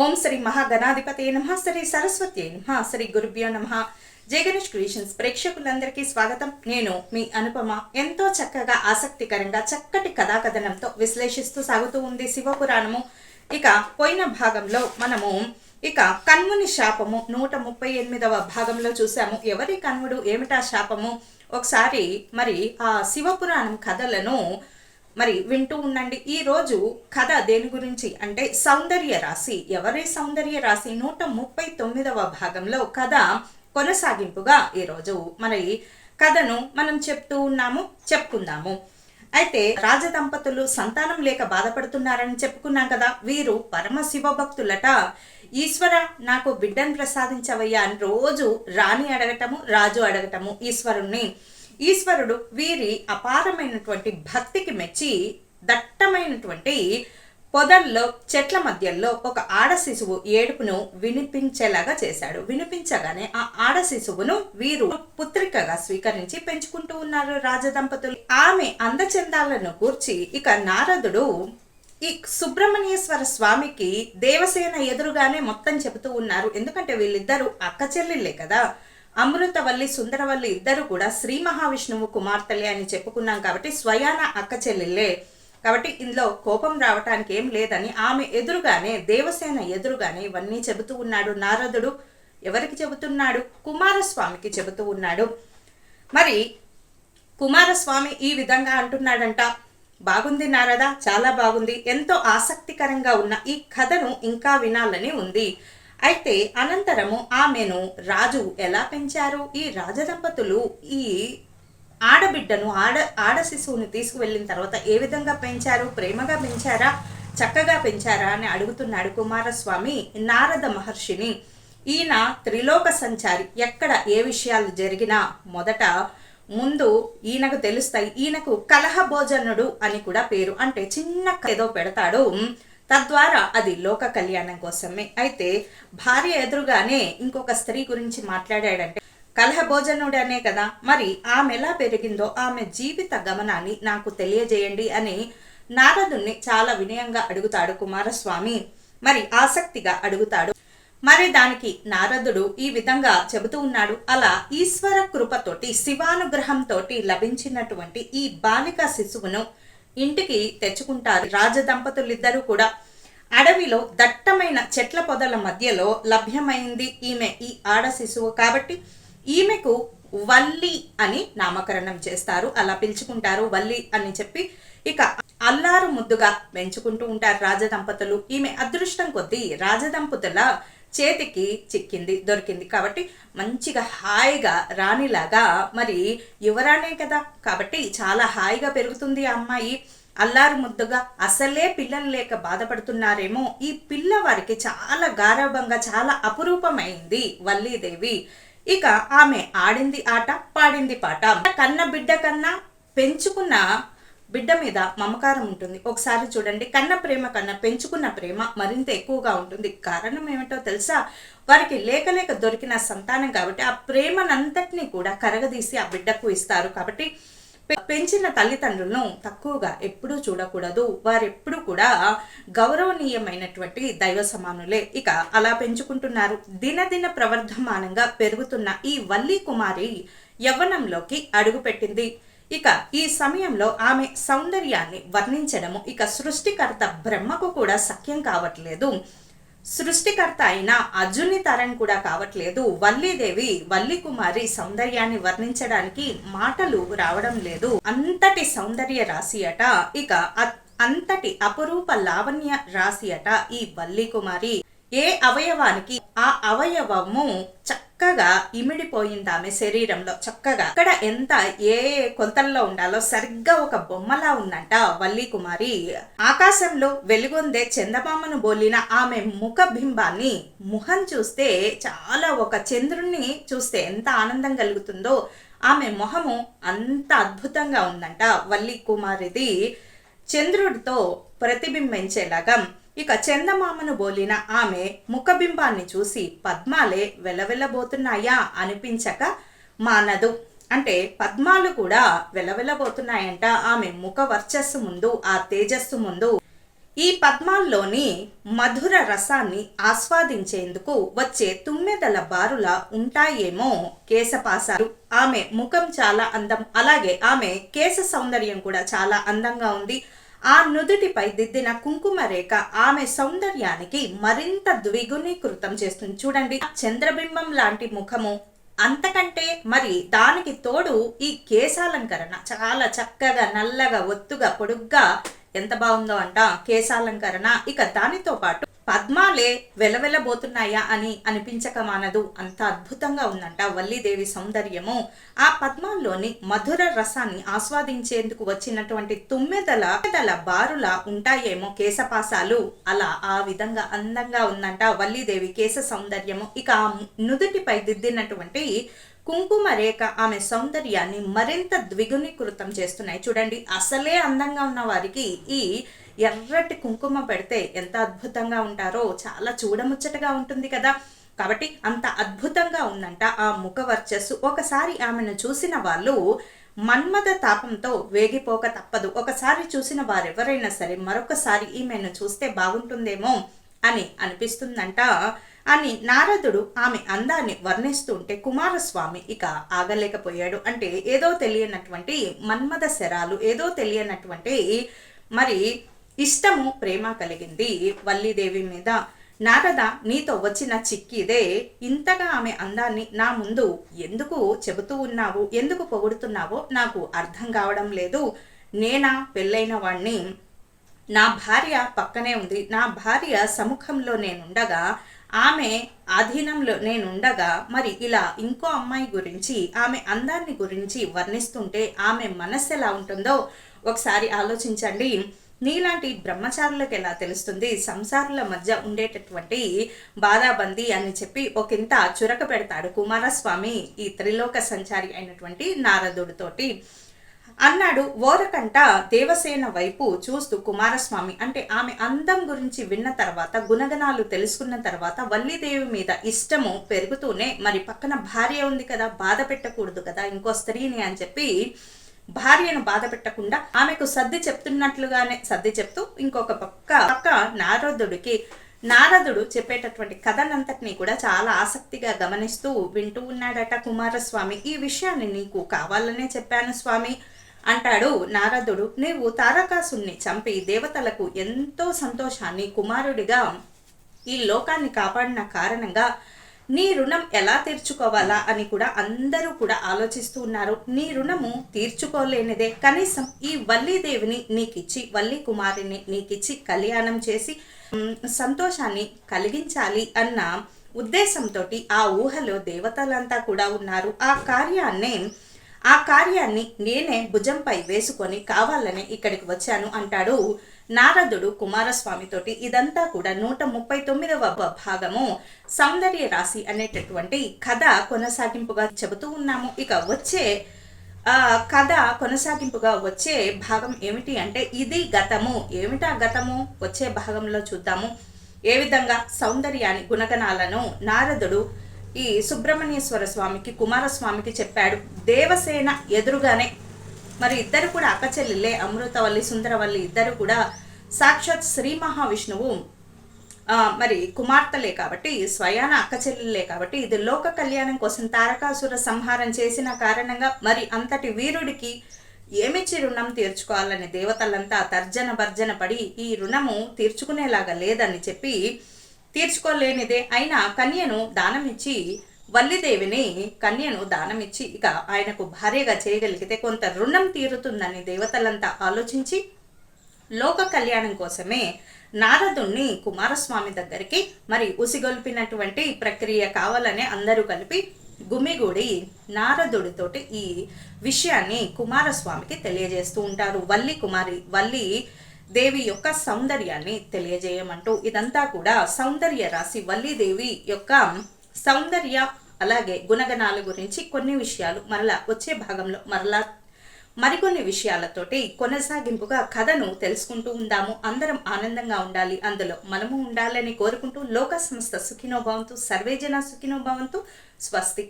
ఓం శ్రీ మహాగణాధిపతే నమః, శ్రీ సరస్వతి నమః, శ్రీ గురుభ్యో నమః. జై గణేష్ క్రియేషన్స్ ప్రేక్షకులందరికీ స్వాగతం. నేను మీ అనుపమ. ఎంతో చక్కగా ఆసక్తికరంగా చక్కటి కథాకథనంతో విశ్లేషిస్తూ సాగుతూ ఉంది శివపురాణము. ఇక పోయిన భాగంలో మనము కన్ముని శాపము 138వ భాగంలో చూసాము. ఎవరి కన్ముడు, ఏమిటా శాపము? ఒకసారి మరి ఆ శివపురాణం కథలను వింటూ ఉండండి. ఈ రోజు కథ దేని గురించి అంటే సౌందర్య రాశి. ఎవరి సౌందర్య రాశి? 139వ భాగంలో కథ కొనసాగింపుగా ఈరోజు కథను మనం చెప్పుకుందాము. అయితే రాజదంపతులు సంతానం లేక బాధపడుతున్నారని చెప్పుకున్నాం కదా. వీరు పరమ శివ భక్తులట. ఈశ్వర, నాకు బిడ్డను ప్రసాదించవయ్యా అని రోజు రాణి అడగటము, రాజు అడగటము ఈశ్వరుణ్ణి. ఈశ్వరుడు వీరి అపారమైనటువంటి భక్తికి మెచ్చి దట్టమైనటువంటి పొదల్లో, చెట్ల మధ్యలో ఒక ఆడ శిశువు ఏడుపును వినిపించేలాగా చేశాడు. వినిపించగానే ఆ ఆడ శిశువును వీరు పుత్రికగా స్వీకరించి పెంచుకుంటూ ఉన్నారు రాజదంపతులు. ఆమె అందచందాలను గూర్చి నారదుడు ఈ సుబ్రహ్మణ్యేశ్వర స్వామికి దేవసేన ఎదురుగానే మొత్తం చెబుతూ ఉన్నారు. ఎందుకంటే వీళ్ళిద్దరూ అక్క చెల్లెళ్ళే కదా. అమృతవల్లి, సుందరవల్లి ఇద్దరు కూడా శ్రీ మహావిష్ణువు కుమార్తెలే అని చెప్పుకున్నాం కాబట్టి స్వయాన అక్క చెల్లెళ్ళే కాబట్టి ఇందులో కోపం రావటానికి ఏం లేదని ఆమె ఎదురుగానే, దేవసేన ఎదురుగానే ఇవన్నీ చెబుతూ ఉన్నాడు నారదుడు. ఎవరికి చెబుతున్నాడు? కుమారస్వామికి చెబుతూ ఉన్నాడు. మరి కుమారస్వామి ఈ విధంగా అంటున్నాడంట. బాగుంది నారద, చాలా బాగుంది. ఎంతో ఆసక్తికరంగా ఉన్న ఈ కథను ఇంకా వినాలని ఉంది. అయితే అనంతరము ఆమెను రాజు ఎలా పెంచారు? ఈ రాజదంపతులు ఈ ఆడబిడ్డను, ఆడ శిశువుని తీసుకువెళ్ళిన తర్వాత ఏ విధంగా పెంచారు? ప్రేమగా పెంచారా, చక్కగా పెంచారా అని అడుగుతున్నాడు కుమారస్వామి నారద మహర్షిని. ఈయన త్రిలోక సంచారి. ఎక్కడ ఏ విషయాలు జరిగినా ముందు ఈయనకు తెలుస్తాయి. ఈయనకు కలహ భోజనుడు అని కూడా పేరు. అంటే చిన్న ఏదో పెడతాడు, తద్వారా అది లోక కళ్యాణం కోసమే. అయితే భార్య ఎదురుగానే ఇంకొక స్త్రీ గురించి మాట్లాడాడంటే కలహ భోజనుడు అనే కదా. మరి ఆమె ఎలా పెరిగిందో ఆమె జీవిత గమనాన్ని నాకు తెలియజేయండి అని నారదుణ్ణి చాలా వినయంగా అడుగుతాడు కుమారస్వామి. మరి ఆసక్తిగా అడుగుతాడు. మరి దానికి నారదుడు ఈ విధంగా చెబుతూ ఉన్నాడు. అలా ఈశ్వర కృపతోటి, శివానుగ్రహంతో లభించినటువంటి ఈ బాలిక శిశువును ఇంటికి తెచ్చుకుంటారు రాజదంపతులిద్దరూ కూడా. అడవిలో దట్టమైన చెట్ల పొదల మధ్యలో లభ్యమైంది ఈమె, ఈ ఆడ శిశువు. కాబట్టి ఈమెకు వల్లి అని నామకరణం చేస్తారు. అలా పిలుచుకుంటారు వల్లి అని చెప్పి. అల్లారు ముద్దుగా పెంచుకుంటూ ఉంటారు రాజదంపతులు. ఈమె అదృష్టం కొద్దీ రాజదంపతుల చేతికి దొరికింది కాబట్టి మంచిగా హాయిగా రాణిలాగా, మరి యువరానే కదా కాబట్టి చాలా హాయిగా పెరుగుతుంది ఆ అమ్మాయి. అల్లారు ముద్దుగా, అసలే పిల్లలు లేక బాధపడుతున్నారేమో, ఈ పిల్లవారికి చాలా గారాభంగా, చాలా అపురూపమైంది వల్లీదేవి. ఆమె ఆడింది ఆట, పాడింది పాట. కన్న బిడ్డ కన్నా పెంచుకున్న బిడ్డ మీద మమకారం ఉంటుంది. ఒకసారి చూడండి, కన్న ప్రేమ కన్నా పెంచుకున్న ప్రేమ మరింత ఎక్కువగా ఉంటుంది. కారణం ఏమిటో తెలుసా? వారికి లేక దొరికిన సంతానం కాబట్టి ఆ ప్రేమనంతటినీ కూడా కరగదీసి ఆ బిడ్డకు ఇస్తారు. కాబట్టి పెంచిన తల్లిదండ్రులను తక్కువగా ఎప్పుడూ చూడకూడదు. వారెప్పుడు కూడా గౌరవనీయమైనటువంటి దైవ సమానులే. అలా పెంచుకుంటున్నారు. దినదిన ప్రవర్ధమానంగా పెరుగుతున్న ఈ వల్లి కుమారి యవ్వనంలోకి అడుగుపెట్టింది. ఈ సమయంలో ఆమె సౌందర్యాన్ని వర్ణించడము సృష్టికర్త బ్రహ్మకు కూడా సఖ్యం కావట్లేదు. సృష్టికర్త అయిన అర్జుని తరం కూడా కావట్లేదు. వల్లీదేవి, వల్లి కుమారి సౌందర్యాన్ని వర్ణించడానికి మాటలు రావడం లేదు. అంతటి సౌందర్య రాశి అట. అంతటి అపురూప లావణ్య రాశి అట ఈ వల్లి కుమారి. ఏ అవయవానికి ఆ అవయవము చక్కగా ఇమిడిపోయింది ఆమె శరీరంలో. చక్కగా అక్కడ ఎంత ఏ కొలతల్లో ఉండాలో సరిగ్గా ఒక బొమ్మలా ఉందంట వల్లి కుమారి. ఆకాశంలో వెలుగొందే చందమామను బోలిన ఆమె ముఖ బింబాన్ని, ముఖం చూస్తే చాలా, ఒక చంద్రుణ్ణి చూస్తే ఎంత ఆనందం కలుగుతుందో ఆమె మొహము అంత అద్భుతంగా ఉందంట వల్లి కుమారిది. చంద్రుడితో ప్రతిబింబించేలాగా చందమామను బోలిన ఆమె ముఖబింబాన్ని చూసి పద్మాలే వెలవెలబోతున్నాయా అనిపించక మానదు. అంటే పద్మాలు కూడా వెలవెలబోతున్నాయంట ఆమె ముఖ వర్చస్సు ముందు, ఆ తేజస్సు ముందు. ఈ పద్మాల్లోని మధుర రసాన్ని ఆస్వాదించేందుకు వచ్చే తుమ్మెదల బారుల ఉంటాయేమో కేశపాసాలు. ఆమె ముఖం చాలా అందం, అలాగే ఆమె కేశ సౌందర్యం కూడా చాలా అందంగా ఉంది. ఆ నుదుటిపై దిద్దిన కుంకుమ రేఖ ఆమె సౌందర్యానికి మరింత ద్విగుణీకృతం చేస్తుంది. చూడండి, చంద్రబింబం లాంటి ముఖము, అంతకంటే మరి దానికి తోడు ఈ కేశాలంకరణ చాలా చక్కగా నల్లగా ఒత్తుగా పొడుగ్గా ఎంత బాగుందో అంట కేశాలంకరణ. ఇక దానితో పాటు పద్మాలే వెలవెలబోతున్నాయా అని అనిపించక మానదు, అంత అద్భుతంగా ఉందంట వల్లీదేవి సౌందర్యము. ఆ పద్మాల్లోని మధుర రసాన్ని ఆస్వాదించేందుకు వచ్చినటువంటి తుమ్మెదల బారులా ఉంటాయేమో కేశపాసాలు, అలా ఆ విధంగా అందంగా ఉందంట వల్లీదేవి కేశ సౌందర్యము. ఇక ఆ నుదుటిపై దిద్దినటువంటి కుంకుమ రేఖ ఆమె సౌందర్యాన్ని మరింత ద్విగుణీకృతం చేస్తున్నాయి. చూడండి, అసలే అందంగా ఉన్న వారికి ఈ ఎర్రటి కుంకుమ పెడితే ఎంత అద్భుతంగా ఉంటారో, చాలా చూడముచ్చటగా ఉంటుంది కదా. కాబట్టి అంత అద్భుతంగా ఉందంట ఆ ముఖ వర్చస్సు. ఒకసారి ఆమెను చూసిన వాళ్ళు మన్మథ తాపంతో వేగిపోక తప్పదు. ఒకసారి చూసిన వారెవరైనా సరే మరొకసారి ఈమెను చూస్తే బాగుంటుందేమో అని అనిపిస్తుందంట అని నారదుడు ఆమె అందాన్ని వర్ణిస్తుంటే కుమారస్వామి ఇక ఆగలేకపోయాడు. అంటే ఏదో తెలియనటువంటి మన్మథ శరాలు, ఏదో తెలియనటువంటి మరి ఇష్టము, ప్రేమ కలిగింది వల్లీదేవి మీద. నారద, నీతో వచ్చిన చిక్కిదే, ఇంతగా ఆమె అందాన్ని నా ముందు ఎందుకు చెబుతూ ఉన్నావు, ఎందుకు పొగుడుతున్నావో నాకు అర్థం కావడం లేదు. నేనా పెళ్ళైన వాణ్ణి, నా భార్య పక్కనే ఉంది, నా భార్య సముఖంలో నేనుండగా, ఆమె ఆధీనంలో నేనుండగా మరి ఇలా ఇంకో అమ్మాయి గురించి, ఆమె అందాన్ని గురించి వర్ణిస్తుంటే ఆమె మనస్సు ఎలా ఉంటుందో ఒకసారి ఆలోచించండి. నీలాంటి బ్రహ్మచారులకు ఎలా తెలుస్తుంది సంసారుల మధ్య ఉండేటటువంటి బాధాబందీ అని చెప్పి ఒకంత చురక పెడతాడు కుమారస్వామి ఈ త్రిలోక సంచారి అయినటువంటి నారదుడితోటి. అన్నాడు. ఓరకంట దేవసేన వైపు చూస్తూ కుమారస్వామి, అంటే ఆమె అందం గురించి విన్న తర్వాత, గుణగణాలు తెలుసుకున్న తర్వాత వల్లీదేవి మీద ఇష్టము పెరుగుతూనే, మరి పక్కన భార్య ఉంది కదా, బాధ పెట్టకూడదు కదా ఇంకో స్త్రీని అని చెప్పి భార్యను బాధ పెట్టకుండా ఆమెకు సర్ది చెప్తున్నట్లుగానే సర్ది చెప్తూ ఇంకొక పక్క నారదుడు చెప్పేటటువంటి కథనంతటినీ కూడా చాలా ఆసక్తిగా గమనిస్తూ వింటూ ఉన్నాడట కుమారస్వామి. ఈ విషయాన్ని నీకు కావాలనే చెప్పాను స్వామి అంటాడు నారదుడు. నీవు తారకాసుని చంపి దేవతలకు ఎంతో సంతోషాన్ని కుమారుడిగా ఈ లోకాన్ని కాపాడిన కారణంగా నీ రుణం ఎలా తీర్చుకోవాలా అని కూడా అందరూ కూడా ఆలోచిస్తూ ఉన్నారు. నీ రుణము తీర్చుకోలేనిదే, కనీసం ఈ వల్లీదేవిని నీకిచ్చి, వల్లి కుమారిని నీకిచ్చి కళ్యాణం చేసి సంతోషాన్ని కలిగించాలి అన్న ఉద్దేశంతో ఆ ఊహలో దేవతలంతా కూడా ఉన్నారు. ఆ కార్యాన్ని నేనే భుజంపై వేసుకొని కావాలనే ఇక్కడికి వచ్చాను అంటాడు నారదుడు కుమారస్వామితోటి. ఇదంతా కూడా 139వ భాగము సౌందర్య రాశి అనేటటువంటి కథ కొనసాగింపుగా చెబుతూ ఉన్నాము. ఇక వచ్చే కథ కొనసాగింపుగా వచ్చే భాగం ఏమిటి అంటే ఇది గతము. ఏమిటా గతము వచ్చే భాగంలో చూద్దాము. ఏ విధంగా సౌందర్యాన్ని గుణగణాలను నారదుడు ఈ సుబ్రహ్మణ్యేశ్వర స్వామికి కుమారస్వామికి చెప్పాడు. దేవసేన ఎదురుగానే మరి ఇద్దరు కూడా అక్కచెల్లెలే, అమృతవల్లి సుందరవల్లి ఇద్దరు కూడా సాక్షాత్ శ్రీ మహావిష్ణువు మరి కుమార్తెలే కాబట్టి, స్వయాన అక్కచెల్లెలే కాబట్టి, ఇది లోక కళ్యాణం కోసం తారకాసుర సంహారం చేసిన కారణంగా మరి అంతటి వీరుడికి ఏమిచ్చి రుణం తీర్చుకోవాలని దేవతలంతా తర్జన భర్జన పడి ఈ రుణము తీర్చుకునేలాగా లేదని చెప్పి, తీర్చుకోలేనిదే అయినా కన్యను దానమిచ్చి, వల్లిదేవిని కన్యను దానమిచ్చి ఇక ఆయనకు భార్యగా చేయగలిగితే కొంత రుణం తీరుతుందని దేవతలంతా ఆలోచించి లోక కళ్యాణం కోసమే నారదుణ్ణి కుమారస్వామి దగ్గరికి మరి ఉసిగొల్పినటువంటి ప్రక్రియ కావాలని అందరూ కలిపి గుమిగూడి నారదుడితోటి ఈ విషయాన్ని కుమారస్వామికి తెలియజేస్తూ ఉంటారు. వల్లి దేవి యొక్క సౌందర్యాన్ని తెలియజేయమంటూ. ఇదంతా కూడా సౌందర్య రాశి వల్లీదేవి యొక్క సౌందర్య అలాగే గుణగణాల గురించి కొన్ని విషయాలు మరలా వచ్చే భాగంలో మరికొన్ని విషయాలతోటి కొనసాగింపుగా కథను తెలుసుకుంటూ ఉందాము. అందరం ఆనందంగా ఉండాలి, అందులో మనము ఉండాలని కోరుకుంటూ లోక సమస్త సుఖినో భవంతు, సర్వే జన సుఖినో భవంతు. స్వస్తి.